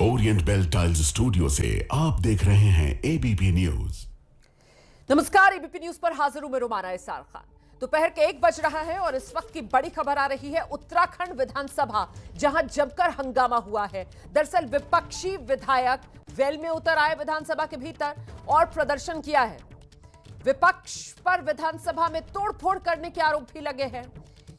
Orient bell tiles studio से आप देख रहे हैं एबीपी न्यूज। नमस्कार, एबीपी न्यूज पर हाजिर हूं मैं रोमाना इसार खान। दोपहर के 1 बज रहा है और इस वक्त की बड़ी खबर आ रही है उत्तराखंड विधानसभा, जहां जमकर हंगामा हुआ है। दरअसल विपक्षी विधायक वेल में उतर आए विधानसभा के भीतर और प्रदर्शन किया है। विपक्ष पर विधानसभा में तोड़फोड़ करने के आरोप भी लगे हैं।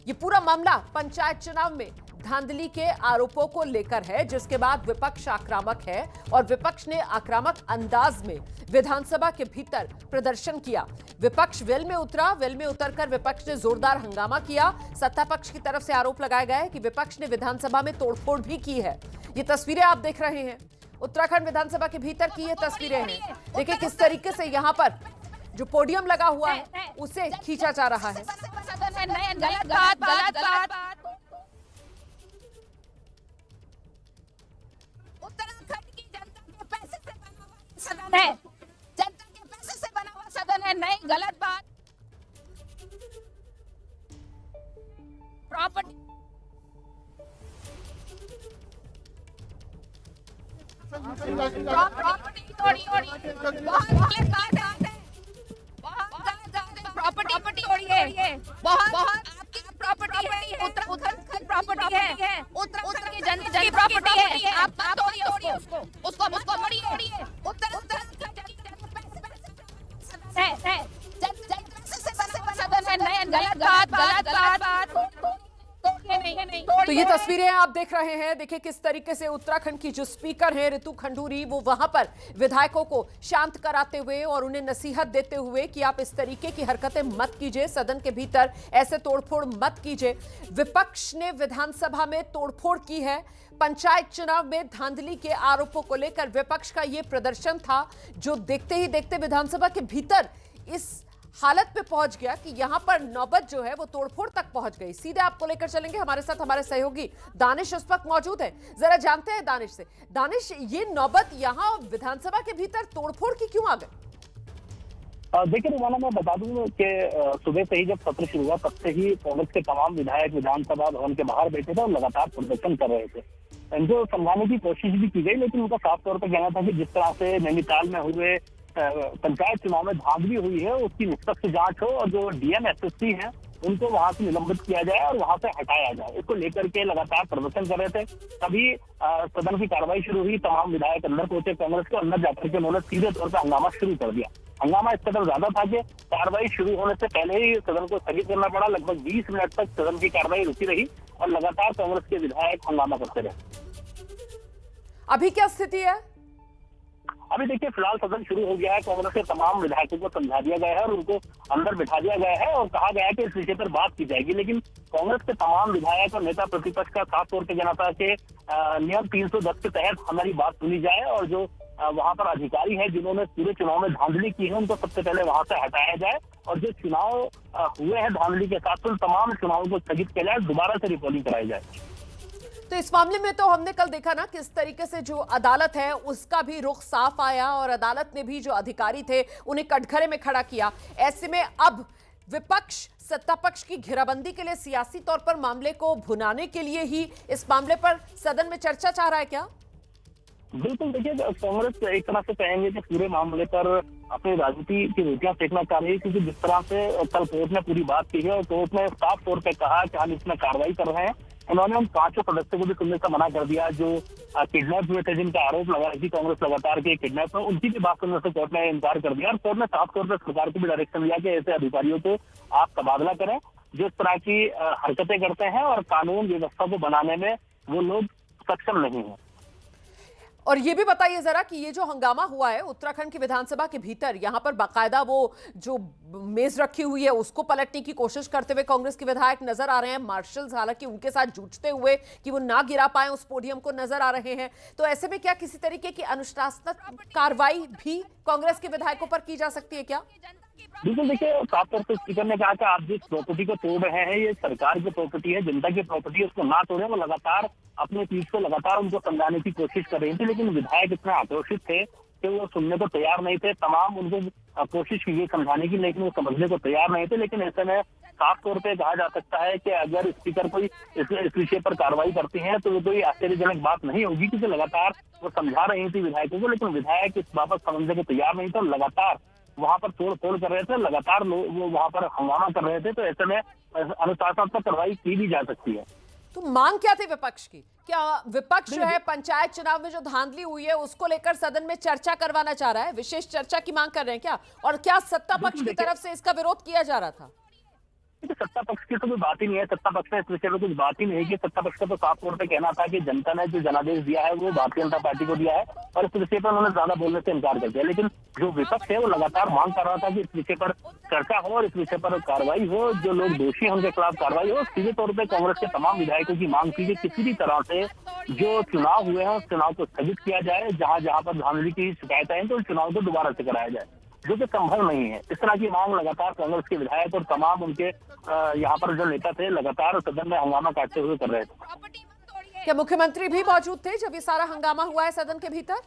ये पूरा मामला पंचायत चुनाव में धांधली के आरोपों को लेकर है, जिसके बाद विपक्ष आक्रामक है और विपक्ष ने आक्रामक अंदाज में विधानसभा के भीतर प्रदर्शन किया। विपक्ष वेल में उतरा। वेल में उतरकर विपक्ष ने जोरदार हंगामा किया। सत्ता पक्ष की तरफ से आरोप लगाया गया है कि विपक्ष ने विधानसभा में तोड़फोड़ भी की है। ये तस्वीरें आप देख रहे हैं, उत्तराखंड विधानसभा के भीतर की ये तस्वीरें हैं। देखिए किस तरीके से यहाँ पर जो पोडियम लगा हुआ है उसे खींचा जा रहा है। उत्तराखंड की जनता के पैसे से बना हुआ सदन है, जनता के पैसे से बना हुआ सदन है। नहीं, गलत बात। प्रॉपर्टी तोड़ी बहुत गलत बात है, बहुत गलत बात है। प्रॉपर्टी तोड़ी है, बहुत आपकी प्रॉपर्टी है, उत्तराखंड प्रॉपर्टी है, उत्तराखंड की जनता की प्रॉपर्टी है। आप तोड़िए उसको मोड़िए। उत्तराखंड सदन है। नहीं, गलत बात। नहीं। तो ये तस्वीरें आप देख रहे हैं। देखिए किस तरीके से उत्तराखंड की जो स्पीकर हैं ऋतु खंडूरी, वो वहां पर विधायकों को शांत कराते हुए और उन्हें नसीहत देते हुए कि आप इस तरीके की हरकतें मत कीजिए, सदन के भीतर ऐसे तोड़फोड़ मत कीजिए। विपक्ष ने विधानसभा में तोड़फोड़ की है। पंचायत चुनाव में धांधली के आरोपों को लेकर विपक्ष का यह प्रदर्शन था, जो देखते ही देखते विधानसभा के भीतर इस हालत पे पहुंच गया कि यहां पर नौबत जो है वो तोड़फोड़ तक पहुंच गई। सीधे आपको लेकर चलेंगे, हमारे साथ हमारे सहयोगी दानिश इस वक्त मौजूद है। जरा जानते हैं दानिश से। दानिश, ये नौबत यहां विधानसभा के भीतर तोड़फोड़ की क्यों आ गई? देखिए रोमाना, मैं बता दूं कि सुबह से ही जब सत्र शुरू हुआ तब से ही कांग्रेस के तमाम विधायक विधानसभा भवन के बाहर बैठे थे और लगातार प्रदर्शन कर रहे थे। इनको समझाने की कोशिश भी की गई, लेकिन उनका साफ तौर पर कहना था कि जिस तरह से नैनीताल में हुए पंचायत चुनाव में धांधली हुई है उसकी निष्पक्ष जांच हो और जो डीएम एसएसपी हैं उनको वहां से निलंबित किया जाए और वहां से हटाया जाए। इसको लेकर के लगातार प्रदर्शन कर रहे थे। तभी सदन की कार्रवाई शुरू हुई। तमाम विधायक अंदर पहुंचे, कांग्रेस के अंदर जाकर के उन्होंने सीधे तौर पर हंगामा शुरू कर दिया। हंगामा इस कदर ज्यादा था कि कार्रवाई शुरू होने से पहले ही सदन को स्थगित करना पड़ा। लगभग 20 मिनट तक सदन की कार्रवाई रुकी रही और लगातार कांग्रेस के विधायक हंगामा करते रहे। अभी क्या स्थिति है? अभी देखिए फिलहाल सदन शुरू हो गया है। कांग्रेस के तमाम विधायकों को समझा दिया गया है और उनको अंदर बिठा दिया गया है और कहा गया है कि इस विषय पर बात की जाएगी। लेकिन कांग्रेस के तमाम विधायक और नेता प्रतिपक्ष का साफ तौर पर कहना था कि नियम 310 के तहत हमारी बात सुनी जाए और जो वहां पर अधिकारी है जिन्होंने पूरे चुनाव में धांधली की है उनको सबसे पहले वहां से हटाया जाए और जो चुनाव हुए हैं धांधली के साथ उन तमाम चुनावों को स्थगित किया जाए, दोबारा से रिपोलिंग कराई जाए। तो इस मामले में तो हमने कल देखा ना किस तरीके से जो अदालत है उसका भी रुख साफ आया और अदालत ने भी जो अधिकारी थे उन्हें कटघरे में खड़ा किया। ऐसे में अब विपक्ष सत्ता पक्ष की घेराबंदी के लिए सियासी तौर पर मामले को भुनाने के लिए ही इस मामले पर सदन में चर्चा चाह रहा है क्या? बिल्कुल, देखिए कांग्रेस एक तरह से कहेंगे कि पूरे मामले पर अपनी राजनीति की रोटियां सेकना चाह रही है, क्योंकि जिस तरह से कल कोर्ट ने पूरी बात की है और कोर्ट ने साफ तौर पर कहा कि हम इसमें कार्रवाई कर रहे हैं। उन्होंने उन 5 सदस्यों को भी सुनने से मना कर दिया जो किडनैप हुए थे, जिनका आरोप लगा रही थी कांग्रेस लगातार के किडनैप में, उनकी भी बात सुनने से कोर्ट ने इनकार कर दिया। और कोर्ट ने साफ तौर पर सरकार को भी डायरेक्शन दिया कि ऐसे अधिकारियों को आप तबादला करें जो इस तरह की हरकतें करते हैं और कानून व्यवस्था को बनाने में वो लोग सक्षम नहीं है। और ये भी बताइए जरा कि ये जो हंगामा हुआ है उत्तराखंड की विधानसभा के भीतर, यहां पर बाकायदा वो जो मेज रखी हुई है उसको पलटने की कोशिश करते हुए कांग्रेस के विधायक नजर आ रहे हैं। मार्शल्स हालांकि उनके साथ जूझते हुए कि वो ना गिरा पाए उस पोडियम को नजर आ रहे हैं। तो ऐसे में क्या किसी तरीके की अनुशासनात्मक कार्रवाई भी कांग्रेस के विधायकों पर की जा सकती है क्या? बिल्कुल, देखिए साफ तौर पर स्पीकर ने कहा कि आप जिस प्रॉपर्टी को तोड़ रहे हैं ये सरकार की प्रॉपर्टी है, जनता की प्रॉपर्टी है, उसको ना तोड़े। वो लगातार अपनी पीठ को लगातार उनको समझाने की कोशिश कर रही थी, लेकिन विधायक इतने आक्रोशित थे कि वो सुनने को तैयार नहीं थे। तमाम उनको कोशिश की गई समझाने की, लेकिन वो समझने को तैयार नहीं थे। लेकिन ऐसे में साफ तौर पे कहा जा सकता है कि अगर स्पीकर कोई इस विषय पर कार्रवाई करते हैं तो ये कोई आश्चर्यजनक बात नहीं होगी, क्योंकि लगातार वो समझा रही थी विधायकों को, लेकिन विधायक इस बाबत समझने को तैयार नहीं थे, लगातार वहां पर तोड़ फोड़ कर रहे थे, लगातार लोग वो वहां पर हंगामा कर रहे थे। तो ऐसे में अनुशासनात्मक कार्रवाई की भी जा सकती है। तो मांग क्या थी विपक्ष की? क्या विपक्ष जो है पंचायत चुनाव में जो धांधली हुई है उसको लेकर सदन में चर्चा करवाना चाह रहा है, विशेष चर्चा की मांग कर रहे हैं क्या? और क्या सत्ता पक्ष की तरफ से इसका विरोध किया जा रहा था? सत्ता पक्ष की तो कोई बात ही नहीं है, सत्ता पक्ष ने इस विषय में कुछ बात ही नहीं की। सत्ता पक्ष का तो साफ तौर पे कहना था कि जनता ने जो जनादेश दिया है वो भारतीय जनता पार्टी को दिया है, और इस विषय पर उन्होंने ज्यादा बोलने से इनकार कर दिया। लेकिन जो विपक्ष है वो लगातार मांग कर रहा था कि इस विषय पर चर्चा हो और इस विषय पर कार्रवाई हो, जो लोग दोषी हैं उनके खिलाफ कार्रवाई हो। सीधे तौर पर कांग्रेस के तमाम विधायकों की मांग की किसी भी तरह से जो चुनाव हुए हैं उस चुनाव को स्थगित किया जाए, जहां जहां पर धांधली की शिकायतें हैं तो उस चुनाव को दोबारा से कराया जाए, जो कि संभव नहीं है। इस तरह की मांग लगातार कांग्रेस के विधायक और तमाम उनके यहाँ पर जो नेता थे लगातार सदन में हंगामा काटते हुए कर रहे थे। क्या मुख्यमंत्री भी मौजूद थे जब ये सारा हंगामा हुआ है सदन के भीतर?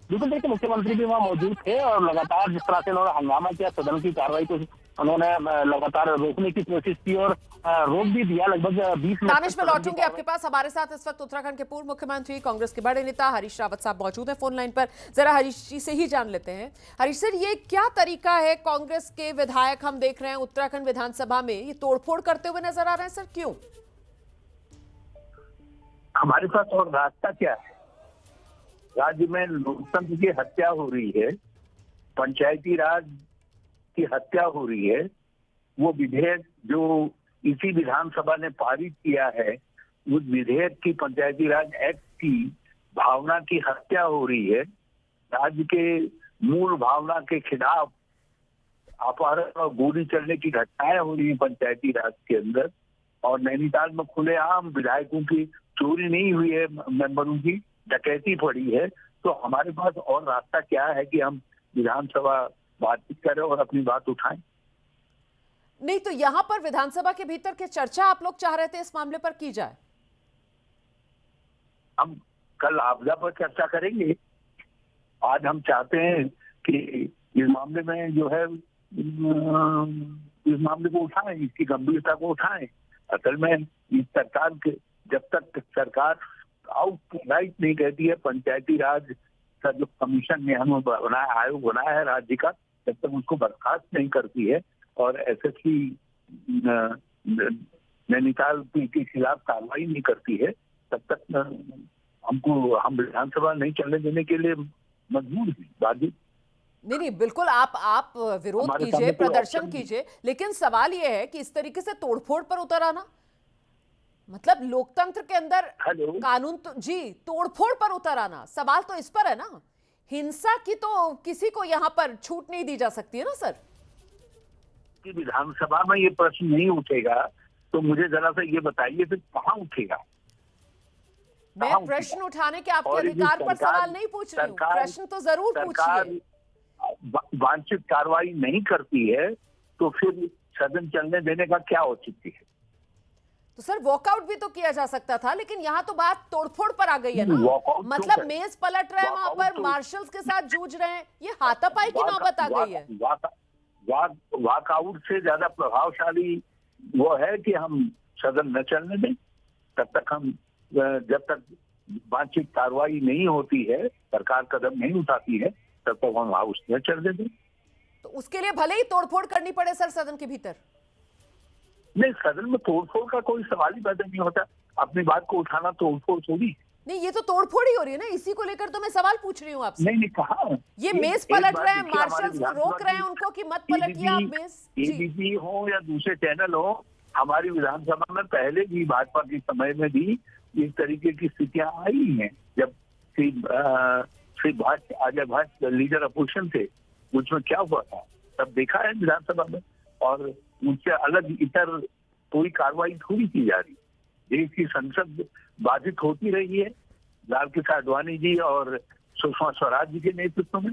बिल्कुल, देखिए मुख्यमंत्री भी वहाँ मौजूद थे और लगातार जिस तरह से उन्होंने हंगामा किया, सदन की कार्रवाई को उन्होंने लगातार रोकने की कोशिश की और रोक भी दिया। लगभग 20 मिनट। दानिश में लौटूंगे आपके पास। हमारे साथ इस वक्त उत्तराखंड के पूर्व मुख्यमंत्री कांग्रेस के बड़े नेता हरीश रावत साहब मौजूद हैं फोन लाइन पर। जरा हरीश जी से ही जान लेते हैं। हरीश सर, ये क्या तरीका है? कांग्रेस के विधायक हम देख रहे हैं उत्तराखंड विधानसभा में ये तोड़फोड़ करते हुए नजर आ रहे हैं, सर क्यों? हमारे पास और रास्ता क्या है? राज्य में लोकतंत्र की हत्या हो रही है, पंचायती राज की हत्या हो रही है। वो विधेयक जो इसी विधानसभा ने पारित किया है, उस विधेयक की, पंचायती राज एक्ट की भावना की हत्या हो रही है। राज्य के मूल भावना के खिलाफ अपहरण और गोली चलने की घटनाएं हो रही है पंचायती राज के अंदर। और नैनीताल में खुलेआम विधायकों की चोरी नहीं हुई है, मेंबरों की डकैती पड़ी है। तो हमारे पास और रास्ता क्या है कि हम विधानसभा बातचीत करें और अपनी बात उठाएं? नहीं तो यहां पर विधानसभा के भीतर की चर्चा आप लोग चाह रहे थे इस मामले पर की जाए? हम कल आपदा पर चर्चा करेंगे। आज हम चाहते हैं कि इस मामले में जो है इस मामले को उठाएं, इसकी गंभीरता को उठाएं। असल में इस सरकार के, जब तक सरकार आउट राइट नहीं कहती है पंचायती राज का जो कमीशन ने हमें बनाया, आयोग बनाया है राज्य का, जब तक उसको बर्खास्त नहीं करती है और एसएसपी नैनीताल के खिलाफ कार्रवाई नहीं करती है, तब तक हम विधानसभा नहीं चलने देने के लिए मजबूर हैं, बाधित। नहीं, बिल्कुल आप विरोध कीजिए, प्रदर्शन कीजिए, लेकिन सवाल यह है कि इस तरीके से तोड़फोड़ पर उतर आना, मतलब लोकतंत्र के अंदर कानून तो जी, तोड़फोड़ पर उतर आना, सवाल तो इस पर है ना। हिंसा की तो किसी को यहाँ पर छूट नहीं दी जा सकती है ना सर। कि विधानसभा में ये प्रश्न नहीं उठेगा तो मुझे जरा सा ये बताइए फिर कहाँ उठेगा? मैं प्रश्न उठाने के आपके अधिकार पर सवाल नहीं पूछ रही हूँ, प्रश्न तो जरूर पूछिए। वांछित कार्रवाई नहीं करती है तो फिर सदन चलने देने का क्या औचित्य है? तो सर वॉकआउट भी तो किया जा सकता था, लेकिन यहाँ तो बात तोड़फोड़ पर आ गई है ना। मतलब मेज पलट रहे हैं वहां पर, मार्शल्स के साथ जूझ रहे हैं, ये हाथापाई की नौबत आ गई है। वॉकआउट से ज्यादा प्रभावशाली वो है कि हम सदन न चलने दें। तब तक हम, जब तक वांछित कार्रवाई नहीं होती है, सरकार कदम नहीं उठाती है, तब तक हम हाउस न चलने दें। तो उसके लिए भले ही तोड़फोड़ करनी पड़े सर सदन के भीतर? नहीं, सदन में तोड़फोड़ का कोई सवाल ही पैदा नहीं होता। अपनी बात को उठाना तोड़फोड़ थोड़ी। नहीं, ये तो तोड़फोड़ ही हो रही है ना, इसी को लेकर तो मैं सवाल पूछ रही हूँ आपसे। नहीं कहा ये मेज पलट रहे हैं, मार्शल्स को रोक रहे हैं उनको कि मत पलटिए आप मेज। एबीपी हो या दूसरे चैनल हो, हमारी विधानसभा में पहले भी भाजपा के समय में भी इस तरीके की स्थितियां आई हैं। जब श्री अजय भट्ट लीडर अपोजिशन थे, उसमें क्या हुआ था तब देखा है विधानसभा में। और उनसे अलग इतर कोई कार्रवाई थोड़ी की जा रही। देश की संसद बाधित होती रही है लाल कृष्ण आडवाणी जी और सुषमा स्वराज जी के नेतृत्व में।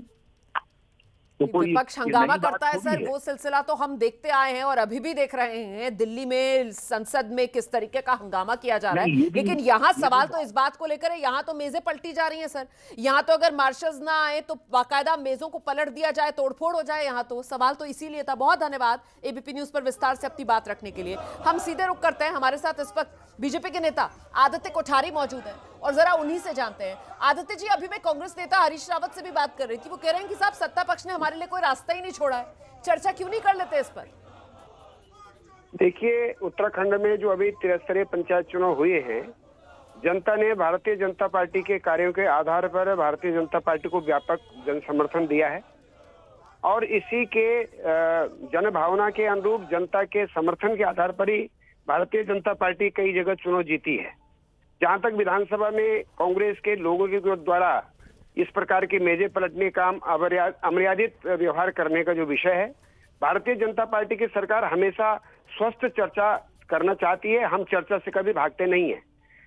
तो कोई विपक्ष ये हंगामा नई बात करता है थोड़ी सर, वो सिलसिला तो हम देखते आए हैं और अभी भी देख रहे हैं दिल्ली में संसद में किस तरीके का हंगामा किया जा रहा नहीं, है। ये भी- लेकिन यहाँ ये भी सवाल तो बात- इस बात को लेकर है, यहाँ तो मेजें पलटी जा रही हैं सर। यहाँ तो अगर मार्शल्स ना आए तो बाकायदा मेजों को पलट दिया जाए, तोड़फोड़ हो जाए। यहाँ तो सवाल तो इसीलिए था। बहुत धन्यवाद एबीपी न्यूज पर विस्तार से अपनी बात रखने के लिए। हम सीधे रुख करते हैं, हमारे साथ इस वक्त बीजेपी के नेता आदित्य कोठारी मौजूद है और जरा उन्हीं से जानते हैं। आदित्य जी, अभी मैं कांग्रेस नेता हरीश रावत से भी बात कर रही थी, वो कह रहे हैं कि साहब सत्ता पक्ष ने हमारे लिए कोई रास्ता ही नहीं छोड़ा है, चर्चा क्यों नहीं कर लेते इस पर? देखिए, उत्तराखंड में जो अभी त्रिस्तरीय पंचायत चुनाव हुए हैं, जनता ने भारतीय जनता पार्टी के कार्यों के आधार पर भारतीय जनता पार्टी को व्यापक जन समर्थन दिया है और इसी के जन भावना के अनुरूप जनता के समर्थन के आधार पर ही भारतीय जनता पार्टी कई जगह चुनाव जीती है। जहां तक विधानसभा में कांग्रेस के लोगों के द्वारा इस प्रकार के मेजे पलटने का अमर्यादित व्यवहार करने का जो विषय है, भारतीय जनता पार्टी की सरकार हमेशा स्वस्थ चर्चा करना चाहती है। हम चर्चा से कभी भागते नहीं है,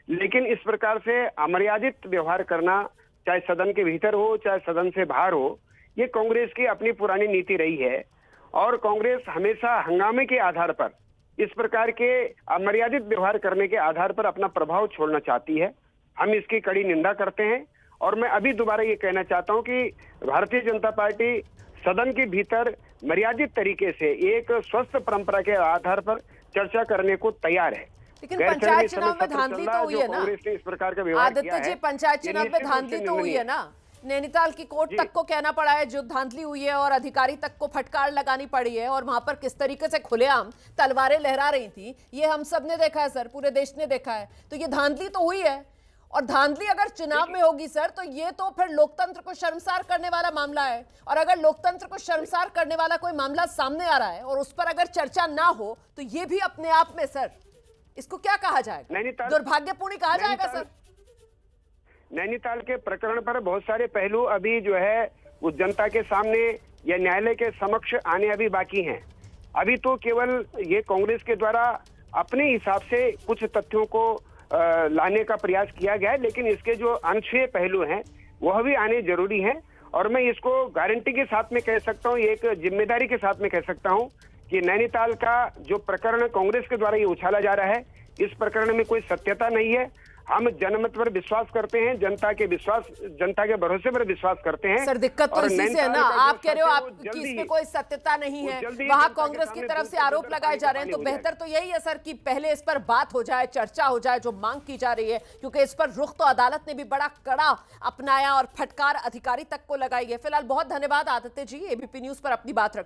लेकिन इस प्रकार से अमर्यादित व्यवहार करना, चाहे सदन के भीतर हो चाहे सदन से बाहर हो, ये कांग्रेस की अपनी पुरानी नीति रही है और कांग्रेस हमेशा हंगामे के आधार पर, इस प्रकार के अमर्यादित व्यवहार करने के आधार पर अपना प्रभाव छोड़ना चाहती है। हम इसकी कड़ी निंदा करते हैं और मैं अभी दोबारा ये कहना चाहता हूं कि भारतीय जनता पार्टी सदन के भीतर मर्यादित तरीके से एक स्वस्थ परंपरा के आधार पर चर्चा करने को तैयार है। लेकिन पंचायत चुनाव में धांधली तो हुई है ना कांग्रेस ने इस प्रकार का व्यवहार किया आदित्य जी, है, पंचायत ये चुनाव में निश्चित रूप से धांधली तो हुई निंदनीय है ना, नैनीताल की कोर्ट जी। तक को कहना पड़ा है जो धांधली हुई है और अधिकारी तक को फटकार लगानी पड़ी है और वहां पर किस तरीके से खुलेआम तलवारें लहरा रही थी, ये हम सब ने देखा है सर, पूरे देश ने देखा है। तो ये धांधली तो हुई है और धांधली अगर चुनाव में होगी सर, तो ये तो फिर लोकतंत्र को शर्मसार करने वाला मामला है। और अगर लोकतंत्र को शर्मसार करने वाला कोई मामला सामने आ रहा है और उस पर अगर चर्चा ना हो, तो ये भी अपने आप में सर, इसको क्या कहा जाएगा? दुर्भाग्यपूर्ण कहा जाएगा सर। नैनीताल के प्रकरण पर बहुत सारे पहलू अभी जो है वो जनता के सामने या न्यायालय के समक्ष आने अभी बाकी हैं। अभी तो केवल ये कांग्रेस के द्वारा अपने हिसाब से कुछ तथ्यों को लाने का प्रयास किया गया है, लेकिन इसके जो अनछुए पहलू हैं वह भी आने जरूरी हैं। और मैं इसको गारंटी के साथ में कह सकता हूँ, एक जिम्मेदारी के साथ में कह सकता हूँ कि नैनीताल का जो प्रकरण कांग्रेस के द्वारा ये उछाला जा रहा है, इस प्रकरण में कोई सत्यता नहीं है। हम जनमत पर विश्वास करते हैं, जनता के भरोसे पर विश्वास करते हैं। सर दिक्कत तो और इसी से है नैनीताल ना, का जो आप कह रहे हो सत्य है, वो आपकी जल्दी इसमें ही- कोई सत्यता नहीं वो है, जल्दी ही वहां जनता के कांग्रेस की सामने तरफ दूध से का आरोप दूध लगाए जा रहे हैं। तो पानी हो बेहतर तो यही है सर कि पहले इस पर बात हो जाए, चर्चा हो जाए, जो मांग की जा रही है, क्योंकि इस पर रुख तो अदालत ने भी बड़ा कड़ा अपनाया और फटकार अधिकारी तक को लगाई है। फिलहाल बहुत धन्यवाद आदित्य जी, एबीपी न्यूज पर अपनी बात रख